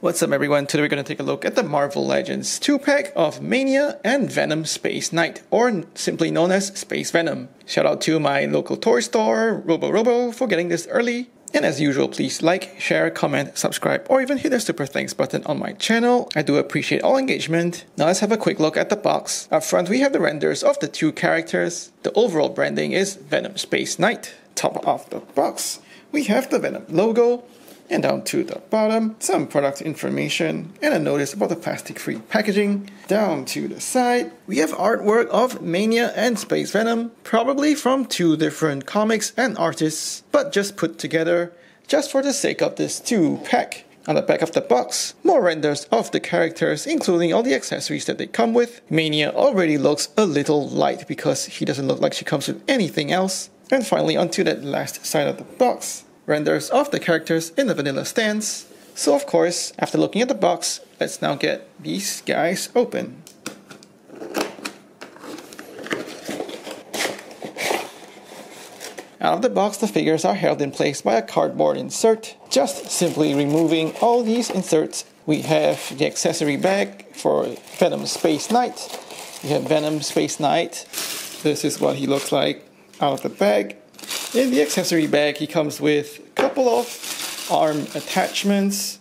What's up everyone, today we're going to take a look at the Marvel Legends 2-pack of Mania and Venom Space Knight, or simply known as Space Venom. Shout out to my local toy store, Robo, for getting this early. And as usual, please like, share, comment, subscribe, or even hit the super thanks button on my channel. I do appreciate all engagement. Now let's have a quick look at the box. Up front we have the renders of the two characters. The overall branding is Venom Space Knight. Top of the box we have the Venom logo. And down to the bottom, some product information and a notice about the plastic-free packaging. Down to the side, we have artwork of Mania and Space Venom, probably from two different comics and artists, but just put together just for the sake of this 2-pack. On the back of the box, more renders of the characters, including all the accessories that they come with. Mania already looks a little light because she doesn't look like she comes with anything else. And finally, onto that last side of the box, renders of the characters in the vanilla stance. So of course, after looking at the box, let's now get these guys open. Out of the box, the figures are held in place by a cardboard insert. Just simply removing all these inserts, we have the accessory bag for Venom Space Knight. We have Venom Space Knight. This is what he looks like out of the bag. In the accessory bag, he comes with a couple of arm attachments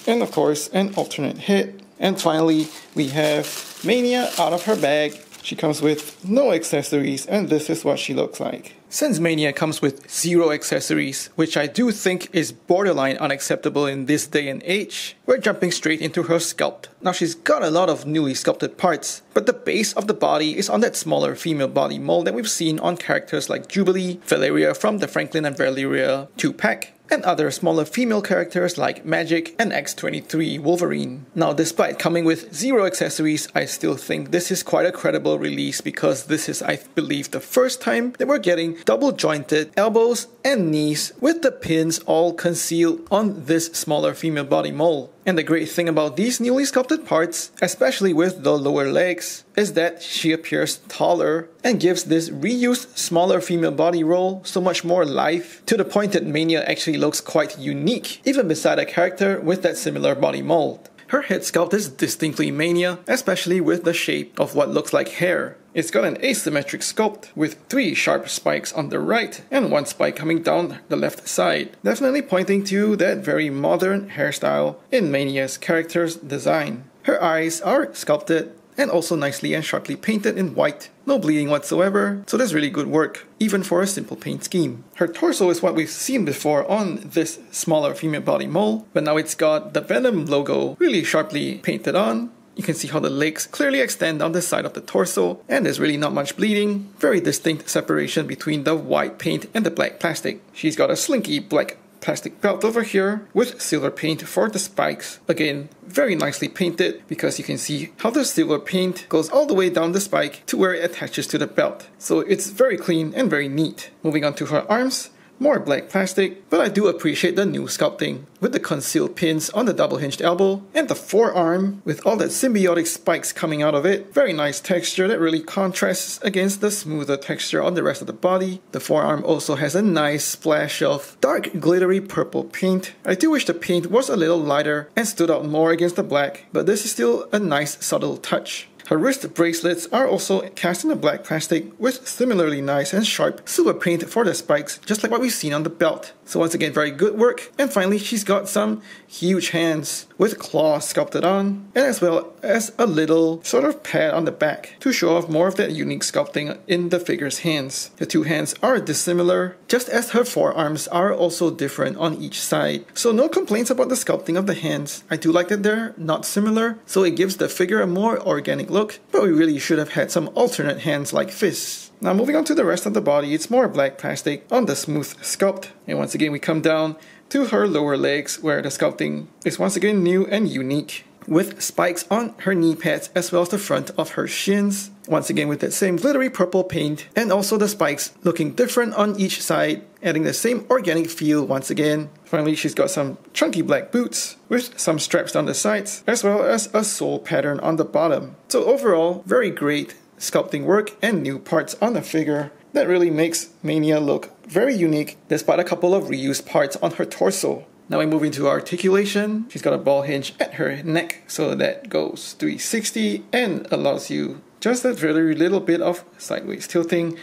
and of course an alternate head. And finally, we have Mania out of her bag. She comes with no accessories and this is what she looks like. Since Mania comes with 0 accessories, which I do think is borderline unacceptable in this day and age, we're jumping straight into her sculpt. Now she's got a lot of newly sculpted parts, but the base of the body is on that smaller female body mold that we've seen on characters like Jubilee, Valeria from the Franklin and Valeria 2-pack, and other smaller female characters like Magic and X-23 Wolverine. Now despite coming with 0 accessories, I still think this is quite a credible release because this is, I believe, the first time that we're getting double jointed elbows and knees with the pins all concealed on this smaller female body mold. And the great thing about these newly sculpted parts, especially with the lower legs, is that she appears taller and gives this reused smaller female body roll so much more life, to the point that Mania actually looks quite unique, even beside a character with that similar body mold. Her head sculpt is distinctly Mania, especially with the shape of what looks like hair. It's got an asymmetric sculpt with 3 sharp spikes on the right and 1 spike coming down the left side, definitely pointing to that very modern hairstyle in Mania's character's design. Her eyes are sculpted and also nicely and sharply painted in white. No bleeding whatsoever, so that's really good work, even for a simple paint scheme. Her torso is what we've seen before on this smaller female body mold, but now it's got the Venom logo really sharply painted on. You can see how the legs clearly extend on the side of the torso, and there's really not much bleeding. Very distinct separation between the white paint and the black plastic. She's got a slinky black plastic belt over here with silver paint for the spikes. Again, very nicely painted because you can see how the silver paint goes all the way down the spike to where it attaches to the belt. So it's very clean and very neat. Moving on to her arms. More black plastic, but I do appreciate the new sculpting with the concealed pins on the double hinged elbow and the forearm with all that symbiotic spikes coming out of it. Very nice texture that really contrasts against the smoother texture on the rest of the body. The forearm also has a nice splash of dark glittery purple paint. I do wish the paint was a little lighter and stood out more against the black, but this is still a nice subtle touch. Her wrist bracelets are also cast in a black plastic with similarly nice and sharp silver paint for the spikes, just like what we've seen on the belt. So once again, very good work. And finally, she's got some huge hands with claws sculpted on, and as well as a little sort of pad on the back to show off more of that unique sculpting in the figure's hands. The two hands are dissimilar, just as her forearms are also different on each side. So no complaints about the sculpting of the hands. I do like that they're not similar, so it gives the figure a more organic look, but we really should have had some alternate hands like fists. Now moving on to the rest of the body, it's more black plastic on the smooth sculpt. And once again we come down to her lower legs where the sculpting is once again new and unique, with spikes on her knee pads as well as the front of her shins. Once again with that same glittery purple paint, and also the spikes looking different on each side, adding the same organic feel once again. Finally, she's got some chunky black boots with some straps down the sides, as well as a sole pattern on the bottom. So overall, very great sculpting work and new parts on the figure that really makes Mania look very unique despite a couple of reused parts on her torso. Now we move into articulation. She's got a ball hinge at her neck, so that goes 360 and allows you just a very little bit of sideways tilting,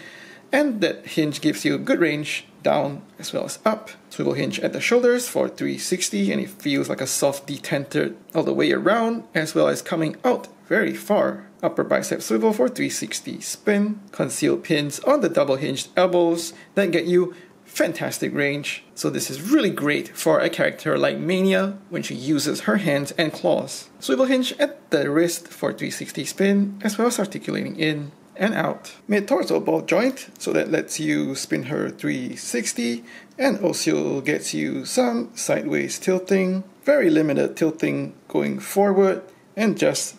and that hinge gives you good range down as well as up. Swivel hinge at the shoulders for 360, and it feels like a soft detentor all the way around, as well as coming out very far. Upper bicep swivel for 360 spin. Concealed pins on the double hinged elbows that get you fantastic range. So this is really great for a character like Mania when she uses her hands and claws. Swivel hinge at the wrist for 360 spin, as well as articulating in and out. Mid-torso ball joint, so that lets you spin her 360 and also gets you some sideways tilting, very limited tilting going forward, and just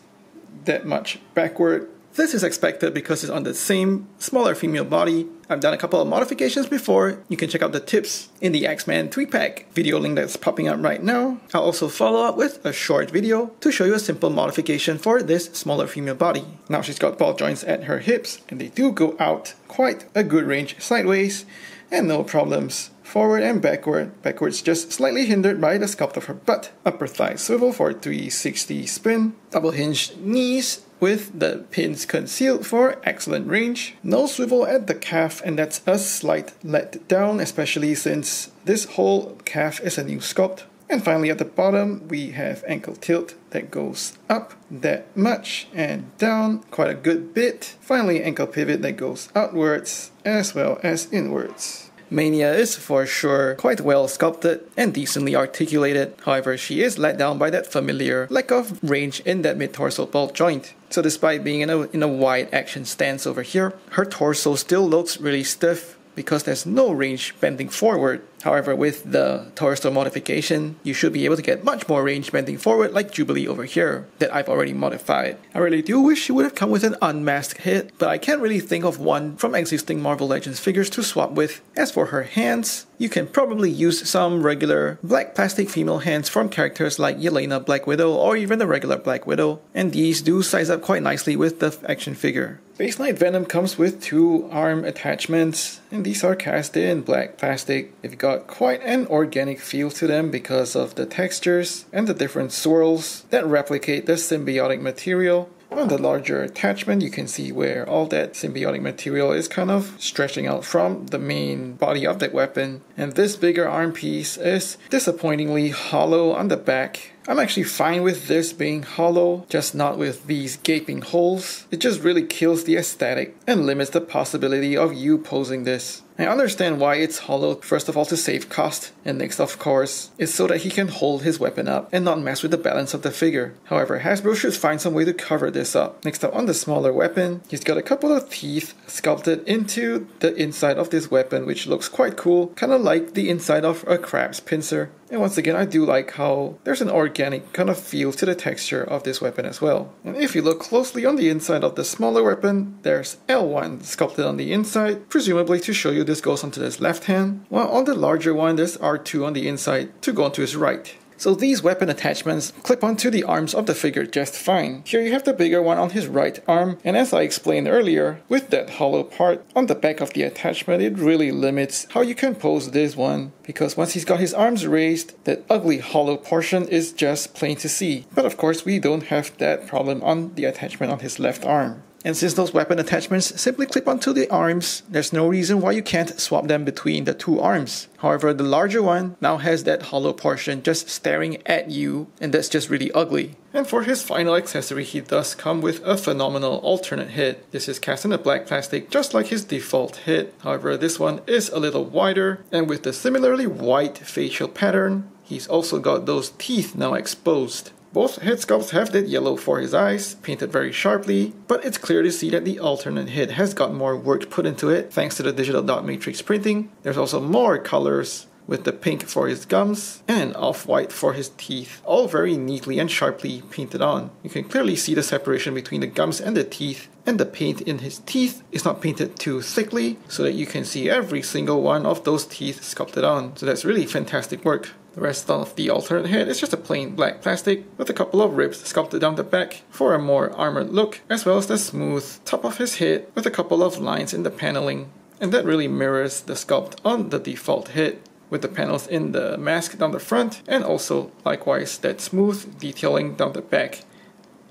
that much backward. This is expected because it's on the same smaller female body. I've done a couple of modifications before. You can check out the tips in the X-Men 3-pack video link that's popping up right now. I'll also follow up with a short video to show you a simple modification for this smaller female body. Now she's got ball joints at her hips, and they do go out quite a good range sideways, and no problems forward and backward. Backwards just slightly hindered by the sculpt of her butt. Upper thigh swivel for 360 spin. Double hinged knees with the pins concealed for excellent range. No swivel at the calf, and that's a slight let down, especially since this whole calf is a new sculpt. And finally at the bottom we have ankle tilt that goes up that much and down quite a good bit. Finally ankle pivot that goes outwards as well as inwards. Mania is for sure quite well sculpted and decently articulated. However, she is let down by that familiar lack of range in that mid-torso ball joint. So despite being in a wide action stance over here, her torso still looks really stiff because there's no range bending forward. However, with the torso modification, you should be able to get much more range bending forward like Jubilee over here that I've already modified. I really do wish she would have come with an unmasked hit, but I can't really think of one from existing Marvel Legends figures to swap with. As for her hands, you can probably use some regular black plastic female hands from characters like Yelena Black Widow or even the regular Black Widow, and these do size up quite nicely with the action figure. Base Knight Venom comes with 2 arm attachments, and these are cast in black plastic. They've got quite an organic feel to them because of the textures and the different swirls that replicate the symbiotic material. On the larger attachment, you can see where all that symbiotic material is kind of stretching out from the main body of that weapon. And this bigger arm piece is disappointingly hollow on the back. I'm actually fine with this being hollow, just not with these gaping holes. It just really kills the aesthetic and limits the possibility of you posing this. I understand why it's hollow, first of all to save cost, and next of course is so that he can hold his weapon up and not mess with the balance of the figure. However, Hasbro should find some way to cover this up. Next up on the smaller weapon, he's got a couple of teeth sculpted into the inside of this weapon, which looks quite cool, kind of like the inside of a crab's pincer. And once again, I do like how there's an organic kind of feel to the texture of this weapon as well. And if you look closely on the inside of the smaller weapon, there's L1 sculpted on the inside, presumably to show you this goes onto his left hand, while on the larger one there's R2 on the inside to go onto his right. So these weapon attachments clip onto the arms of the figure just fine. Here you have the bigger one on his right arm, and as I explained earlier, with that hollow part on the back of the attachment, it really limits how you can pose this one, because once he's got his arms raised, that ugly hollow portion is just plain to see. But of course we don't have that problem on the attachment on his left arm. And since those weapon attachments simply clip onto the arms, there's no reason why you can't swap them between the 2 arms. However, the larger one now has that hollow portion just staring at you, and that's just really ugly. And for his final accessory, he does come with a phenomenal alternate head. This is cast in a black plastic, just like his default head. However, this one is a little wider, and with the similarly white facial pattern, he's also got those teeth now exposed. Both head sculpts have that yellow for his eyes, painted very sharply, but it's clear to see that the alternate head has got more work put into it thanks to the digital dot matrix printing. There's also more colors, with the pink for his gums and off-white for his teeth, all very neatly and sharply painted on. You can clearly see the separation between the gums and the teeth, and the paint in his teeth is not painted too thickly so that you can see every single one of those teeth sculpted on. So that's really fantastic work. The rest of the alternate head is just a plain black plastic with a couple of ribs sculpted down the back for a more armored look, as well as the smooth top of his head with a couple of lines in the paneling. And that really mirrors the sculpt on the default head. with the panels in the mask down the front, and also likewise that smooth detailing down the back,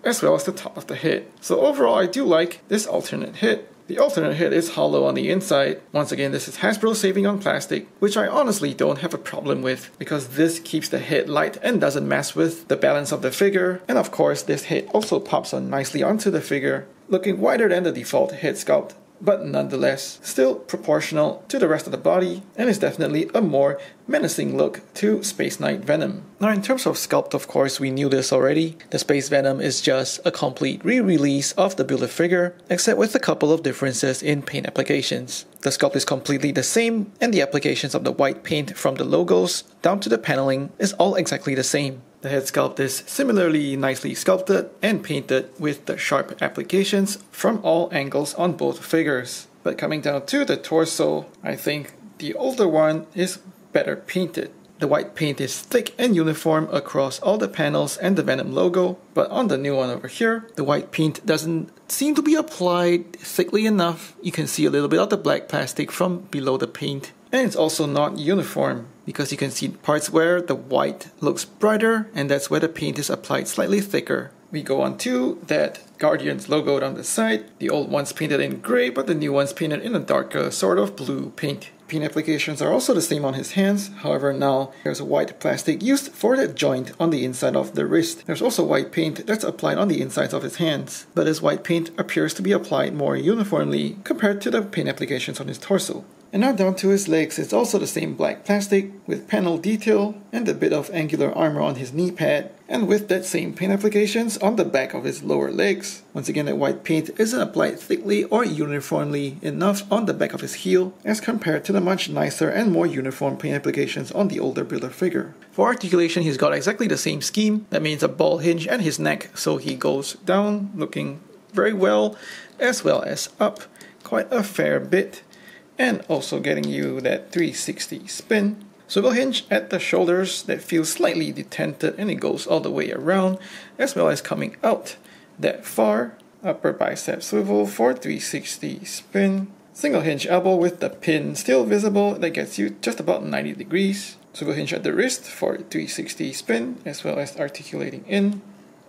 as well as the top of the head. So overall, I do like this alternate head. The alternate head is hollow on the inside. Once again, this is Hasbro saving on plastic, which I honestly don't have a problem with, because this keeps the head light and doesn't mess with the balance of the figure. And of course, this head also pops on nicely onto the figure, looking wider than the default head sculpt, but nonetheless still proportional to the rest of the body, and is definitely a more menacing look to Space Knight Venom. Now in terms of sculpt, of course, we knew this already. The Space Venom is just a complete re-release of the Build-A-Figure, except with a couple of differences in paint applications. The sculpt is completely the same, and the applications of the white paint from the logos down to the paneling is all exactly the same. The head sculpt is similarly nicely sculpted and painted with the sharp applications from all angles on both figures. But coming down to the torso, I think the older one is better painted. The white paint is thick and uniform across all the panels and the Venom logo, but on the new one over here, the white paint doesn't seem to be applied thickly enough. You can see a little bit of the black plastic from below the paint. And it's also not uniform, because you can see parts where the white looks brighter, and that's where the paint is applied slightly thicker. We go on to that Guardians logo down the side. The old one's painted in gray, but the new one's painted in a darker sort of blue paint. Paint applications are also the same on his hands, however now there's a white plastic used for that joint on the inside of the wrist. There's also white paint that's applied on the insides of his hands, but this white paint appears to be applied more uniformly compared to the paint applications on his torso. And now down to his legs, it's also the same black plastic with panel detail and a bit of angular armor on his knee pad, and with that same paint applications on the back of his lower legs. Once again, that white paint isn't applied thickly or uniformly enough on the back of his heel as compared to the much nicer and more uniform paint applications on the older Build-A-Figure. For articulation, he's got exactly the same scheme. That means a ball hinge and his neck, so he goes down looking very well as up quite a fair bit, and also getting you that 360 spin. Swivel hinge at the shoulders that feels slightly detented, and it goes all the way around, as well as coming out that far. Upper bicep swivel for 360 spin. Single hinge elbow with the pin still visible, that gets you just about 90 degrees. Swivel hinge at the wrist for 360 spin, as well as articulating in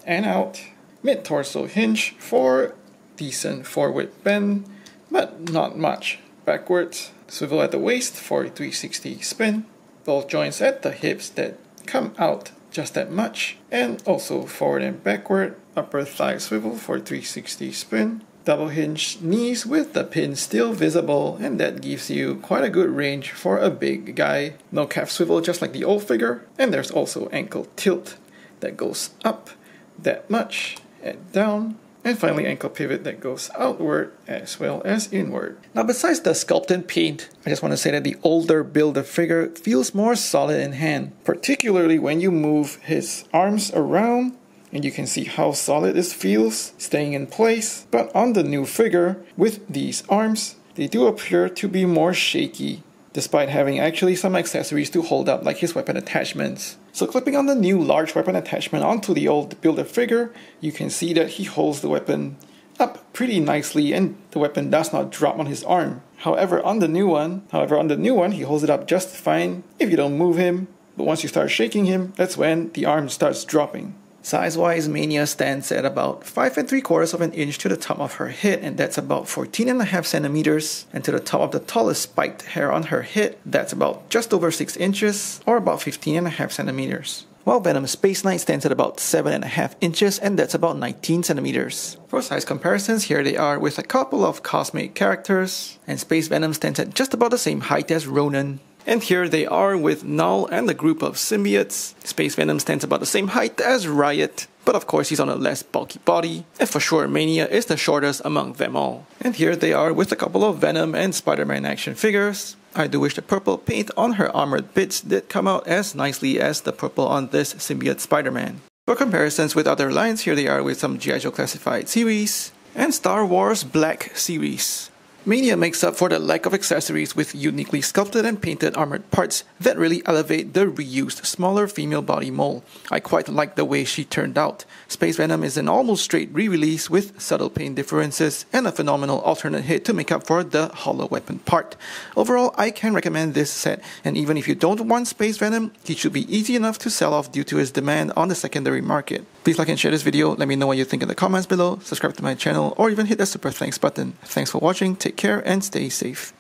and out. Mid torso hinge for decent forward bend, but not much backwards. Swivel at the waist for 360 spin. Both joints at the hips that come out just that much, and also forward and backward. Upper thigh swivel for 360 spin. Double hinge knees with the pin still visible, and that gives you quite a good range for a big guy. No calf swivel just like the old figure, and there's also ankle tilt that goes up that much and down. And finally, ankle pivot that goes outward as well as inward. Now, besides the sculpted paint, I just want to say that the older Build-A-Figure feels more solid in hand, particularly when you move his arms around, and you can see how solid this feels, staying in place. But on the new figure, with these arms, they do appear to be more shaky, despite having actually some accessories to hold up, like his weapon attachments. So clipping on the new large weapon attachment onto the old Build-A-Figure, you can see that he holds the weapon up pretty nicely, and the weapon does not drop on his arm. However, on the new one, he holds it up just fine if you don't move him, but once you start shaking him, that's when the arm starts dropping. Size-wise, Mania stands at about 5 3/4 of an inch to the top of her head, and that's about 14.5 centimeters. And to the top of the tallest spiked hair on her head, that's about just over 6 inches, or about 15.5 centimeters. While Venom Space Knight stands at about 7.5 inches, and that's about 19 centimeters. For size comparisons, here they are with a couple of cosmic characters, and Space Venom stands at just about the same height as Ronan. And here they are with Null and the group of symbiotes. Space Venom stands about the same height as Riot, but of course he's on a less bulky body, and for sure Mania is the shortest among them all. And here they are with a couple of Venom and Spider-Man action figures. I do wish the purple paint on her armored bits did come out as nicely as the purple on this symbiote Spider-Man. For comparisons with other lines, here they are with some G.I. Joe Classified series and Star Wars Black series. Mania makes up for the lack of accessories with uniquely sculpted and painted armored parts that really elevate the reused smaller female body mold. I quite like the way she turned out. Space Venom is an almost straight re-release with subtle paint differences and a phenomenal alternate hit to make up for the hollow weapon part. Overall, I can recommend this set, and even if you don't want Space Venom, he should be easy enough to sell off due to his demand on the secondary market. Please like and share this video, let me know what you think in the comments below, subscribe to my channel, or even hit that super thanks button. Thanks for watching, take care and stay safe.